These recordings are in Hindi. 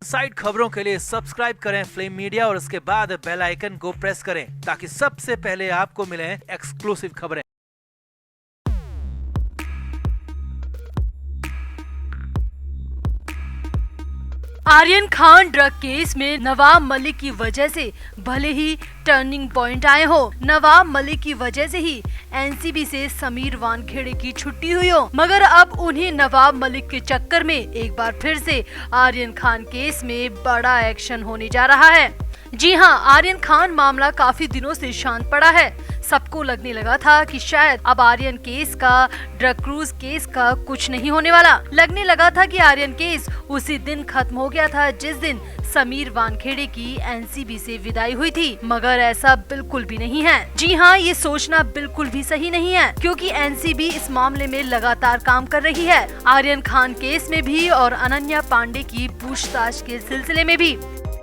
साइड खबरों के लिए सब्सक्राइब करें फ्लेम मीडिया और उसके बाद बेल आइकन को प्रेस करें ताकि सबसे पहले आपको मिले एक्सक्लूसिव खबरें। आर्यन खान ड्रग केस में नवाब मलिक की वजह से भले ही टर्निंग पॉइंट आए हो, नवाब मलिक की वजह से ही एनसीबी से समीर वानखेड़े की छुट्टी हुई हो, मगर अब उन्हें नवाब मलिक के चक्कर में एक बार फिर से आर्यन खान केस में बड़ा एक्शन होने जा रहा है। जी हां, आर्यन खान मामला काफी दिनों से शांत पड़ा है। सबको लगने लगा था कि शायद अब आर्यन केस का, ड्रग क्रूज केस का कुछ नहीं होने वाला। लगने लगा था कि आर्यन केस उसी दिन खत्म हो गया था जिस दिन समीर वानखेड़े की एनसीबी से विदाई हुई थी, मगर ऐसा बिल्कुल भी नहीं है। जी हाँ, ये सोचना बिल्कुल भी सही नहीं है, क्योंकि एनसीबी इस मामले में लगातार काम कर रही है, आर्यन खान केस में भी और अनन्या पांडे की पूछताछ के सिलसिले में भी।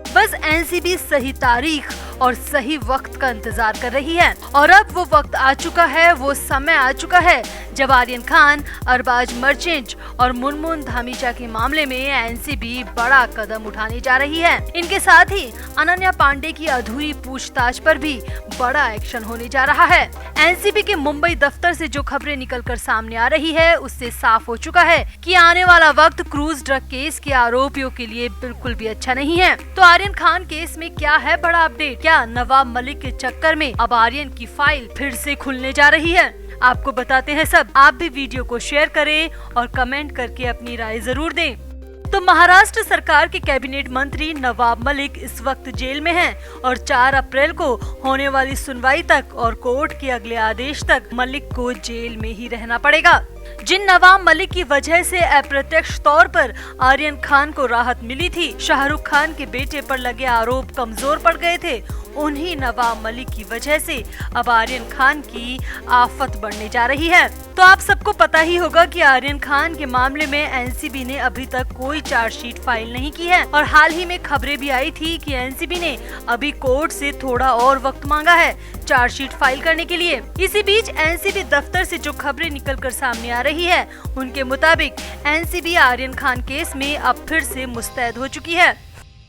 बस एनसीबी सही तारीख और सही वक्त का इंतजार कर रही है और अब वो वक्त आ चुका है, वो समय आ चुका है जब आर्यन खान, अरबाज मर्चेंट और मुनमुन धामीचा के मामले में एनसीबी बड़ा कदम उठाने जा रही है। इनके साथ ही अनन्या पांडे की अधूरी पूछताछ पर भी बड़ा एक्शन होने जा रहा है। एनसीबी के मुंबई दफ्तर से जो खबरें निकलकर सामने आ रही है उससे साफ हो चुका है कि आने वाला वक्त क्रूज ड्रग केस के आरोपियों के लिए बिल्कुल भी अच्छा नहीं है। तो आर्यन खान केस में क्या है बड़ा अपडेट? क्या नवाब मलिक के चक्कर में अब आर्यन की फाइल फिर से खुलने जा रही है? आपको बताते हैं सब। आप भी वीडियो को शेयर करें और कमेंट करके अपनी राय जरूर दें। तो महाराष्ट्र सरकार के कैबिनेट मंत्री नवाब मलिक इस वक्त जेल में हैं और 4 अप्रैल को होने वाली सुनवाई तक और कोर्ट के अगले आदेश तक मलिक को जेल में ही रहना पड़ेगा। जिन नवाब मलिक की वजह से अप्रत्यक्ष तौर पर आर्यन खान को राहत मिली थी, शाहरुख खान के बेटे पर लगे आरोप कमजोर पड़ गए थे, उन्हीं नवाब मलिक की वजह से अब आर्यन खान की आफत बढ़ने जा रही है। तो आप सबको पता ही होगा कि आर्यन खान के मामले में एनसीबी ने अभी तक कोई चार्जशीट फाइल नहीं की है और हाल ही में खबरें भी आई थी कि एनसीबी ने अभी कोर्ट से थोड़ा और वक्त मांगा है चार्जशीट फाइल करने के लिए। इसी बीच एनसीबी दफ्तर से जो खबरें निकलकर सामने आ रही है उनके मुताबिक एनसीबी आर्यन खान केस में अब फिर से मुस्तैद हो चुकी है।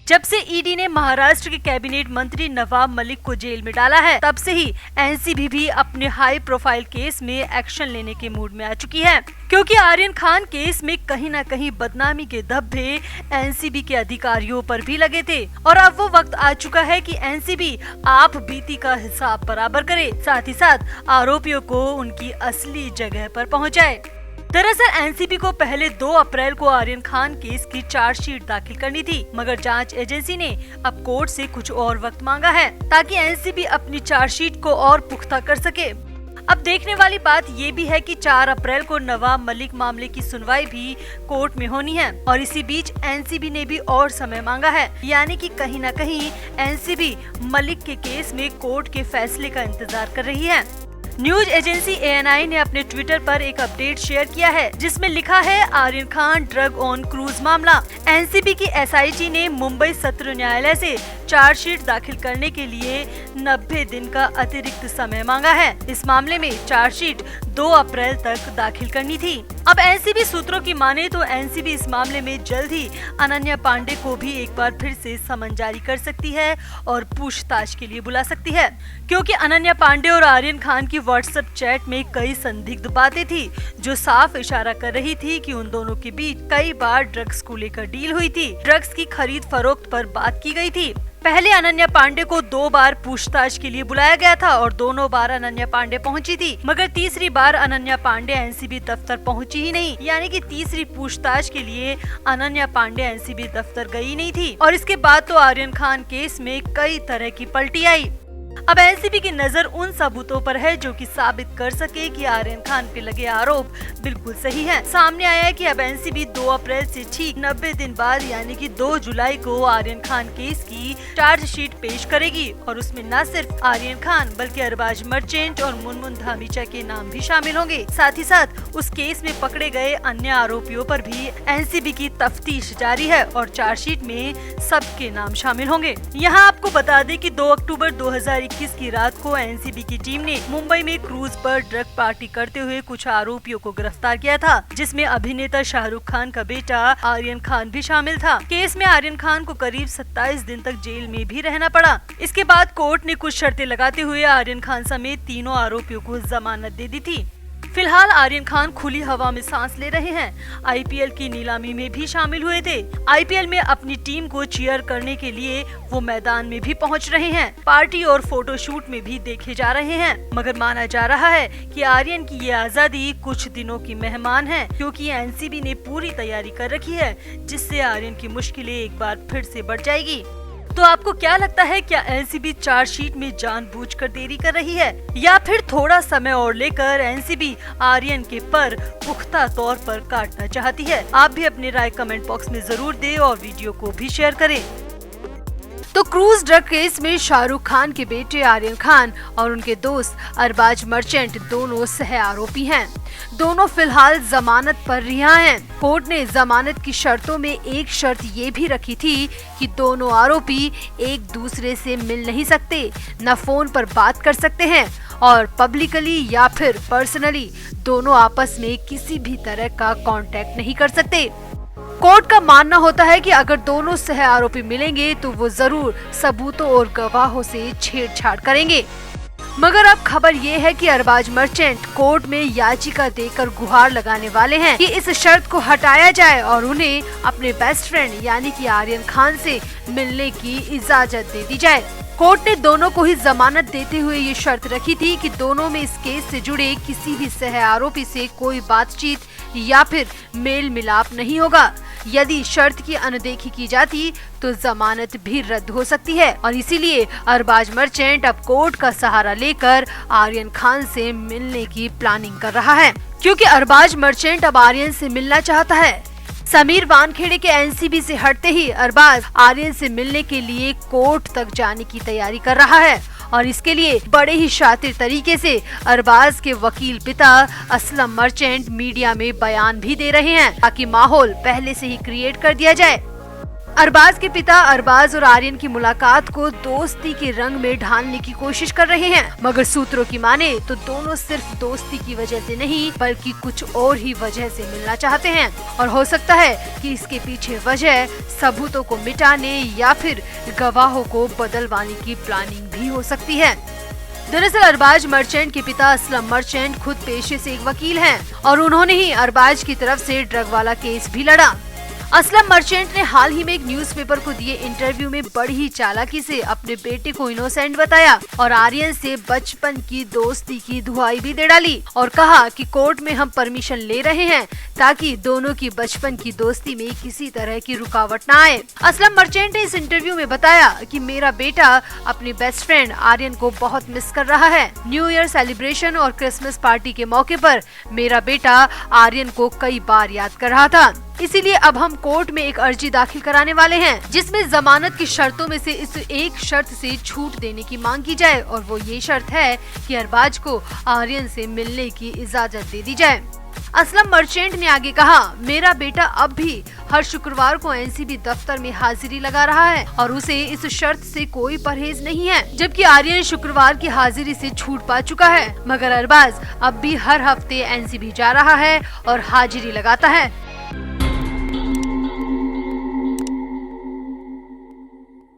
जब से ईडी ने महाराष्ट्र के कैबिनेट मंत्री नवाब मलिक को जेल में डाला है, तब से ही एनसीबी भी अपने हाई प्रोफाइल केस में एक्शन लेने के मूड में आ चुकी है, क्योंकि आर्यन खान केस में कहीं न कहीं बदनामी के धब्बे एनसीबी के अधिकारियों पर भी लगे थे और अब वो वक्त आ चुका है कि एनसीबी आप बीती का हिसाब बराबर करे, साथ ही साथ आरोपियों को उनकी असली जगह पर पहुँचाए। दरअसल एनसीबी को पहले 2 अप्रैल को आर्यन खान केस की चार्जशीट दाखिल करनी थी, मगर जांच एजेंसी ने अब कोर्ट से कुछ और वक्त मांगा है ताकि एनसीबी अपनी चार्जशीट को और पुख्ता कर सके। अब देखने वाली बात ये भी है कि 4 अप्रैल को नवाब मलिक मामले की सुनवाई भी कोर्ट में होनी है और इसी बीच एनसीबी ने भी और समय मांगा है, यानी कि कहीं न कहीं एनसीबी मलिक के केस में कोर्ट के फैसले का इंतजार कर रही है। न्यूज एजेंसी एएनआई ने अपने ट्विटर पर एक अपडेट शेयर किया है जिसमें लिखा है, Aryan Khan drug on cruise मामला। एनसीबी की एसआईटी ने मुंबई सत्र न्यायालय से चार्जशीट दाखिल करने के लिए 90 दिन का अतिरिक्त समय मांगा है। इस मामले में चार्जशीट 2 अप्रैल तक दाखिल करनी थी। अब एनसीबी सूत्रों की माने तो एनसीबी इस मामले में जल्द ही अनन्या पांडे को भी एक बार फिर से समन जारी कर सकती है और पूछताछ के लिए बुला सकती है, क्योंकि अनन्या पांडे और आर्यन खान की व्हाट्सएप चैट में कई संदिग्ध बातें थी जो साफ इशारा कर रही थी कि उन दोनों के बीच कई बार ड्रग्स को लेकर डील हुई थी, ड्रग्स की खरीद फरोख्त पर बात की गई थी। पहले अनन्या पांडे को 2 बार पूछताछ के लिए बुलाया गया था और दोनों बार अनन्या पांडे पहुंची थी, मगर तीसरी बार अनन्या पांडे एनसीबी दफ्तर पहुंची ही नहीं, यानी कि तीसरी पूछताछ के लिए अनन्या पांडे एनसीबी दफ्तर गई नहीं थी और इसके बाद तो आर्यन खान केस में कई तरह की पलटी आई। अब एनसीबी की नजर उन सबूतों पर है जो कि साबित कर सके कि आर्यन खान पे लगे आरोप बिल्कुल सही हैं। सामने आया है कि अब एनसीबी 2 अप्रैल से ठीक 90 दिन बाद यानी कि 2 जुलाई को आर्यन खान केस की चार्जशीट पेश करेगी और उसमें न सिर्फ आर्यन खान बल्कि अरबाज मर्चेंट और मुनमुन धामीचा के नाम भी शामिल होंगे। साथ ही साथ उस केस में पकड़े गए अन्य आरोपियों पर भी एनसीबी की तफ्तीश जारी है और चार्जशीट में सबके नाम शामिल होंगे। यहाँ आपको बता दें कि 2 अक्टूबर 2021 21 की रात को एनसीबी की टीम ने मुंबई में क्रूज पर ड्रग पार्टी करते हुए कुछ आरोपियों को गिरफ्तार किया था, जिसमें अभिनेता शाहरुख खान का बेटा आर्यन खान भी शामिल था। केस में आर्यन खान को करीब 27 दिन तक जेल में भी रहना पड़ा। इसके बाद कोर्ट ने कुछ शर्तें लगाते हुए आर्यन खान समेत तीनों आरोपियों को जमानत दे दी थी। फिलहाल आर्यन खान खुली हवा में सांस ले रहे हैं। आईपीएल की नीलामी में भी शामिल हुए थे। आईपीएल में अपनी टीम को चीयर करने के लिए वो मैदान में भी पहुंच रहे हैं। पार्टी और फोटोशूट में भी देखे जा रहे हैं। मगर माना जा रहा है कि आर्यन की ये आजादी कुछ दिनों की मेहमान है, क्योंकि एनसीबी ने पूरी तैयारी कर रखी है, जिससे आर्यन की मुश्किलें एक बार फिर से बढ़ जाएगी। तो आपको क्या लगता है, क्या एनसीबी चार्जशीट में जानबूझकर देरी कर रही है, या फिर थोड़ा समय और लेकर एनसीबी आर्यन के पर पुख्ता तौर पर काटना चाहती है? आप भी अपनी राय कमेंट बॉक्स में जरूर दें और वीडियो को भी शेयर करें। तो क्रूज ड्रग केस में शाहरुख खान के बेटे आर्यन खान और उनके दोस्त अरबाज मर्चेंट दोनों सह आरोपी हैं। दोनों फिलहाल जमानत पर रिहा हैं। कोर्ट ने जमानत की शर्तों में एक शर्त ये भी रखी थी कि दोनों आरोपी एक दूसरे से मिल नहीं सकते, न फोन पर बात कर सकते हैं और पब्लिकली या फिर पर्सनली दोनों आपस में किसी भी तरह का कांटेक्ट नहीं कर सकते। कोर्ट का मानना होता है कि अगर दोनों सह आरोपी मिलेंगे तो वो जरूर सबूतों और गवाहों से छेड़छाड़ करेंगे। मगर अब खबर ये है कि अरबाज मर्चेंट कोर्ट में याचिका देकर गुहार लगाने वाले हैं कि इस शर्त को हटाया जाए और उन्हें अपने बेस्ट फ्रेंड यानी कि आर्यन खान से मिलने की इजाजत दे दी जाए। कोर्ट ने दोनों को ही जमानत देते हुए ये शर्त रखी थी कि दोनों में इस केस से जुड़े किसी भी सह आरोपी से कोई बातचीत या फिर मेल मिलाप नहीं होगा। यदि शर्त की अनदेखी की जाती तो जमानत भी रद्द हो सकती है और इसीलिए अरबाज मर्चेंट अब कोर्ट का सहारा लेकर आर्यन खान से मिलने की प्लानिंग कर रहा है, क्योंकि अरबाज मर्चेंट अब आर्यन से मिलना चाहता है। समीर वानखेड़े के एनसीबी से हटते ही अरबाज आर्यन से मिलने के लिए कोर्ट तक जाने की तैयारी कर रहा है और इसके लिए बड़े ही शातिर तरीके से अरबाज के वकील पिता असलम मर्चेंट मीडिया में बयान भी दे रहे हैं, ताकि माहौल पहले से ही क्रिएट कर दिया जाए। अरबाज के पिता अरबाज और आर्यन की मुलाकात को दोस्ती के रंग में ढालने की कोशिश कर रहे हैं, मगर सूत्रों की माने तो दोनों सिर्फ दोस्ती की वजह से नहीं बल्कि कुछ और ही वजह से मिलना चाहते हैं और हो सकता है कि इसके पीछे वजह सबूतों को मिटाने या फिर गवाहों को बदलवाने की प्लानिंग भी हो सकती है। दरअसल अरबाज मर्चेंट के पिता असलम मर्चेंट खुद पेशे से एक वकील हैं और उन्होंने ही अरबाज की तरफ से ड्रग वाला केस भी लड़ा। असलम मर्चेंट ने हाल ही में एक न्यूज़पेपर को दिए इंटरव्यू में बड़ी ही चालाकी से अपने बेटे को इनोसेंट बताया और आर्यन से बचपन की दोस्ती की दुहाई भी दे डाली और कहा कि कोर्ट में हम परमिशन ले रहे हैं ताकि दोनों की बचपन की दोस्ती में किसी तरह की रुकावट न आए। असलम मर्चेंट ने इस इंटरव्यू में बताया कि मेरा बेटा अपने बेस्ट फ्रेंड आर्यन को बहुत मिस कर रहा है। न्यू ईयर सेलिब्रेशन और क्रिसमस पार्टी के मौके पर मेरा बेटा आर्यन को कई बार याद कर रहा था, इसीलिए अब हम कोर्ट में एक अर्जी दाखिल कराने वाले हैं जिसमें जमानत की शर्तों में से इस एक शर्त से छूट देने की मांग की जाए और वो ये शर्त है कि अरबाज को आर्यन से मिलने की इजाजत दे दी जाए। असलम मर्चेंट ने आगे कहा, मेरा बेटा अब भी हर शुक्रवार को एनसीबी दफ्तर में हाजिरी लगा रहा है और उसे इस शर्त से कोई परहेज नहीं है, जबकि आर्यन शुक्रवार की हाजिरी से छूट पा चुका है, मगर अरबाज अब भी हर हफ्ते एनसीबी जा रहा है और हाजिरी लगाता है।